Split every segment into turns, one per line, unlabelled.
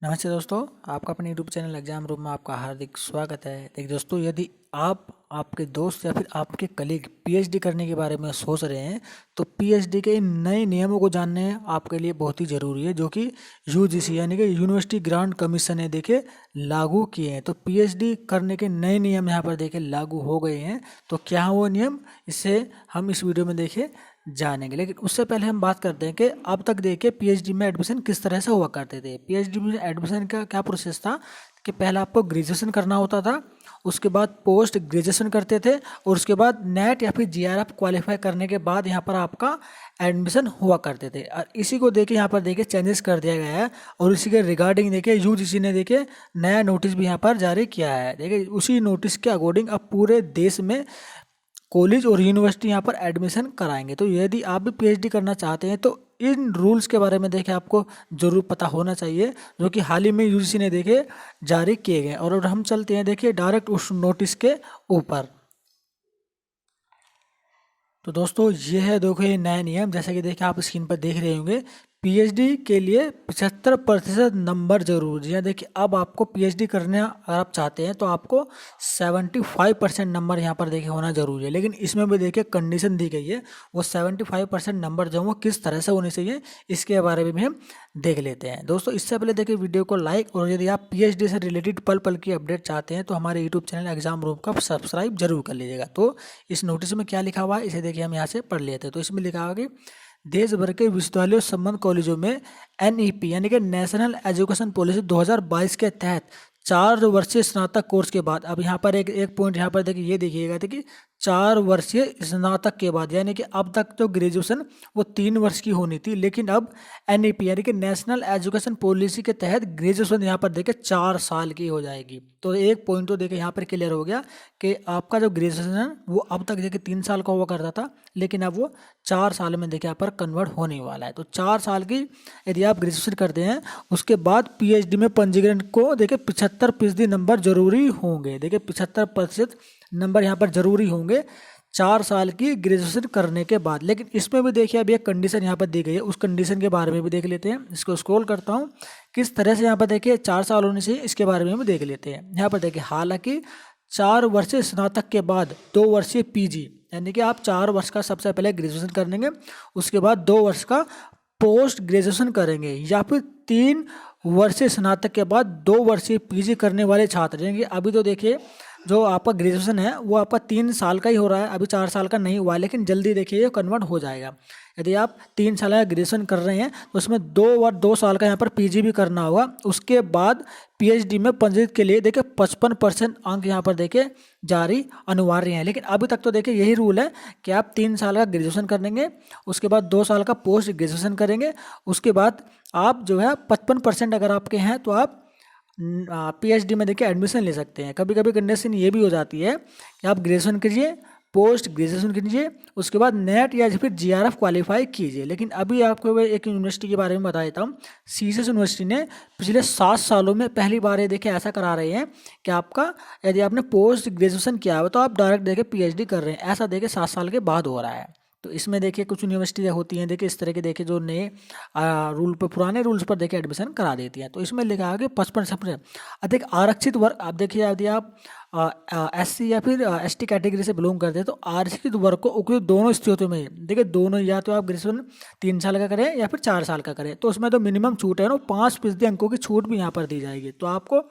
नमस्ते दोस्तों, आपका अपने यूट्यूब चैनल एग्जाम रूम में आपका हार्दिक स्वागत है। देखिए दोस्तों, यदि आप आपके दोस्त या फिर आपके कलीग पीएचडी करने के बारे में सोच रहे हैं तो पीएचडी के इन नए नियमों को जानने आपके लिए बहुत ही ज़रूरी है, जो कि यूजीसी यानी कि यूनिवर्सिटी ग्रांट कमीशन ने देखे लागू किए हैं। तो पीएचडी करने के नए नियम यहाँ पर देखे लागू हो गए हैं। तो क्या वो नियम, इससे हम इस वीडियो में देखे जानेंगे। लेकिन उससे पहले हम बात करते हैं कि अब तक देखिए पीएचडी में एडमिशन किस तरह से हुआ करते थे। पीएचडी में एडमिशन का क्या प्रोसेस था कि पहले आपको ग्रेजुएशन करना होता था, उसके बाद पोस्ट ग्रेजुएशन करते थे और उसके बाद नेट या फिर जीआरएफ क्वालिफाई करने के बाद यहाँ पर आपका एडमिशन हुआ करते थे। और इसी को देखिए यहाँ पर देखिए चेंजेस कर दिया गया है और इसी के रिगार्डिंग देखिए यूजीसी ने देखिए नया नोटिस भी यहाँ पर जारी किया है। देखिए उसी नोटिस के अकॉर्डिंग अब पूरे देश में कॉलेज और यूनिवर्सिटी यहाँ पर एडमिशन कराएंगे। तो यदि आप भी पीएचडी करना चाहते हैं तो इन रूल्स के बारे में देखें आपको ज़रूर पता होना चाहिए, जो कि हाल ही में यूजीसी ने देखे जारी किए गए। और हम चलते हैं देखिए डायरेक्ट उस नोटिस के ऊपर। तो दोस्तों ये है देखो ये नया नियम, जैसा कि देखिए आप स्क्रीन पर देख रहे होंगे। पीएचडी के लिए 75% नंबर जरूरी है। देखिए अब आपको पीएचडी करने अगर आप चाहते हैं तो आपको 75% नंबर यहाँ पर देखिए होना जरूरी है। लेकिन इसमें भी देखिए कंडीशन दी गई है, वो 75% नंबर जो वो किस तरह से होने चाहिए इसके बारे में भी हम देख लेते हैं। दोस्तों इससे पहले देखिए वीडियो को लाइक, और यदि आप पीएचडी से रिलेटेड पल पल की अपडेट चाहते हैं तो हमारे यूट्यूब चैनल एग्जाम रूम का सब्सक्राइब जरूर कर लीजिएगा। तो इस नोटिस में क्या लिखा हुआ है इसे देखिए हम यहाँ से पढ़ लेते हैं। तो इसमें लिखा हुआ कि देश भर के विश्वविद्यालयों संबंध कॉलेजों में एनईपी यानी कि नेशनल एजुकेशन पॉलिसी 2022 के तहत 4 वर्षीय स्नातक कोर्स के बाद, अब यहाँ पर एक पॉइंट यहाँ पर देखिए ये देखिएगा कि 4 वर्षीय स्नातक के बाद, यानी कि अब तक तो ग्रेजुएशन वो 3 वर्ष की होनी थी, लेकिन अब एनईपी यानी कि नेशनल एजुकेशन पॉलिसी के तहत ग्रेजुएशन यहाँ पर देखिए 4 साल की हो जाएगी। तो एक पॉइंट तो देखिए यहाँ पर क्लियर हो गया कि आपका जो ग्रेजुएशन है वो अब तक देखिए 3 साल का हुआ करता था, लेकिन अब वो 4 साल में देखिए यहाँ पर कन्वर्ट होने वाला है। तो 4 साल की यदि आप ग्रेजुएशन करते हैं उसके बाद पीएचडी में पंजीकरण को देखिए 75% नंबर जरूरी होंगे। देखिए 75% नंबर यहाँ पर जरूरी होंगे 4 साल की ग्रेजुएशन करने के बाद। लेकिन इसमें भी देखिए अभी एक कंडीशन यहाँ पर दी गई है, उस कंडीशन के बारे में भी देख लेते हैं। इसको स्क्रॉल करता हूँ, किस तरह से यहाँ पर देखिए 4 साल होने चाहिए इसके बारे में भी देख लेते हैं। यहाँ पर देखिए हालांकि 4 वर्षीय स्नातक के बाद 2 वर्षीय पीजी, यानी कि आप 4 वर्ष का सबसे पहले ग्रेजुएशन करेंगे, उसके बाद 2 वर्ष का पोस्ट ग्रेजुएशन करेंगे, या फिर 3 वर्षीय स्नातक के बाद 2 वर्षीय पीजी करने वाले छात्र। यानी कि अभी तो देखिए जो आपका ग्रेजुएशन है वो आपका 3 साल का ही हो रहा है, अभी 4 साल का नहीं हुआ है, लेकिन जल्दी देखिए ये कन्वर्ट हो जाएगा। यदि आप 3 साल का ग्रेजुएशन कर रहे हैं तो उसमें 2 साल का यहाँ पर पीजी भी करना होगा। उसके बाद पीएचडी में पंजीकृत के लिए देखिए 55% अंक यहाँ पर देखिए जारी अनिवार्य है। लेकिन अभी तक तो देखिए यही रूल है कि आप 3 साल का ग्रेजुएशन करेंगे, उसके बाद 2 साल का पोस्ट ग्रेजुएशन करेंगे, उसके बाद आप जो है 55% अगर आपके हैं तो आप पीएचडी में देखिए एडमिशन ले सकते हैं। कभी कभी कंडीशन ये भी हो जाती है कि आप ग्रेजुएशन कीजिए, पोस्ट ग्रेजुएशन कीजिए, उसके बाद नेट या फिर जीआरएफ क्वालिफाई कीजिए। लेकिन अभी आपको मैं एक यूनिवर्सिटी के बारे में बता देता हूँ। सीएसएस यूनिवर्सिटी ने पिछले 7 सालों में पहली बार ये देखिए ऐसा करा रहे हैं कि आपका यदि आपने पोस्ट ग्रेजुएशन किया हो तो आप डायरेक्ट देखिए पीएचडी कर रहे हैं, ऐसा देखिए 7 साल के बाद हो रहा है। तो इसमें देखिए कुछ यूनिवर्सिटी होती हैं देखिए इस तरह के देखिए जो नए रूल पर, पुराने रूल्स पर देखिए एडमिशन करा देती हैं। तो इसमें लिखा है कि 55% अधिक आरक्षित वर्ग, आप देखिए यदि आप एससी या फिर एसटी कैटेगरी से बिलोंग करते हैं तो आरक्षित वर्ग को उपयुक्त दोनों स्थितियों में देखिए, दोनों या तो आप ग्रेजुएशन 3 साल का करें या फिर 4 साल का करें, तो उसमें तो मिनिमम छूट है ना, 5% अंकों की छूट भी यहाँ पर दी जाएगी, तो आपको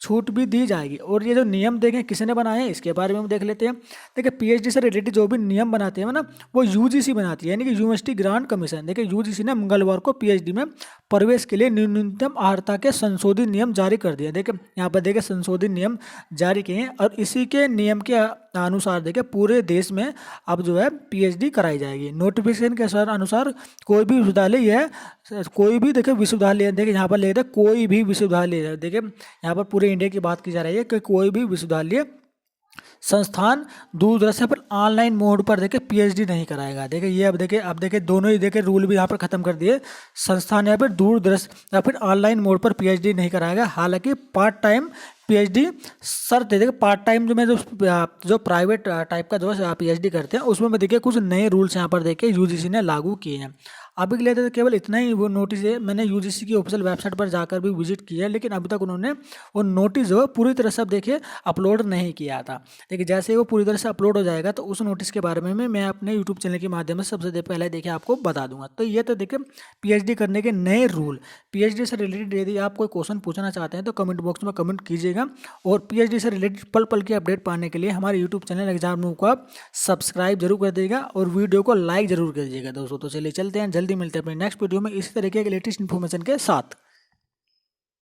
छूट भी दी जाएगी। और ये जो नियम देखें किसने बनाए हैं इसके बारे में हम देख लेते हैं। देखिए पीएचडी से रिलेटेड जो भी नियम बनाते हैं ना वो यूजीसी बनाती है, यानी कि यूनिवर्सिटी ग्रांट कमीशन। देखिए यूजीसी ने मंगलवार को पीएचडी में प्रवेश के लिए न्यूनतम अर्हता के संशोधित नियम जारी कर दिए। देखिए यहाँ पर देखिए संशोधित नियम जारी किए हैं और इसी के नियम के अनुसार देखिए पूरे देश में अब जो है पीएचडी कराई जाएगी। नोटिफिकेशन के अनुसार कोई भी विश्वविद्यालय है, कोई भी देखिए विश्वविद्यालय, देखिए यहाँ पर लिखा है कोई भी विश्वविद्यालय, देखिए यहाँ पर पूरे इंडिया की बात की जा रही है कि कोई भी विश्वविद्यालय संस्थान दूरदर्शन पर ऑनलाइन मोड पर देखिए पीएचडी नहीं कराएगा। देखिए ये अब देखिए दोनों ही देखिए रूल भी यहाँ पर खत्म कर दिए। संस्थान यहाँ पर दूरदर्शन या फिर ऑनलाइन मोड पर पीएचडी नहीं कराएगा। हालांकि पार्ट टाइम पीएचडी शर्त है, देखिए पार्ट टाइम जो प्राइवेट टाइप का जो पीएचडी करते हैं उसमें देखिए कुछ नए रूल्स यहाँ पर देखिए यूजीसी ने लागू किए हैं। अभी के लिए तो केवल इतना ही वो नोटिस है। मैंने यूजीसी की ऑफिशियल वेबसाइट पर जाकर भी विजिट किया है, लेकिन अभी तक उन्होंने वो नोटिस जो है पूरी तरह से अब देखिए अपलोड नहीं किया था। देखिए जैसे ही वो पूरी तरह से अपलोड हो जाएगा तो उस नोटिस के बारे में मैं अपने यूट्यूब चैनल के माध्यम से सबसे पहले देखिए आपको बता दूंगा। तो ये तो देखिए पीएचडी करने के नए रूल। पीएचडी से रिलेटेड यदि आप कोई क्वेश्चन पूछना चाहते हैं तो कमेंट बॉक्स में कमेंट कीजिएगा, और पीएचडी से रिलेटेड पल पल की अपडेट पाने के लिए हमारे यूट्यूब चैनल एग्जाम नूब को आप सब्सक्राइब जरूर कर दीजिएगा और वीडियो को लाइक जरूर कर दीजिएगा दोस्तों। तो चलिए चलते हैं, जल्दी मिलते हैं अपने नेक्स्ट वीडियो में इसी तरीके के लेटेस्ट इन्फॉर्मेशन के साथ।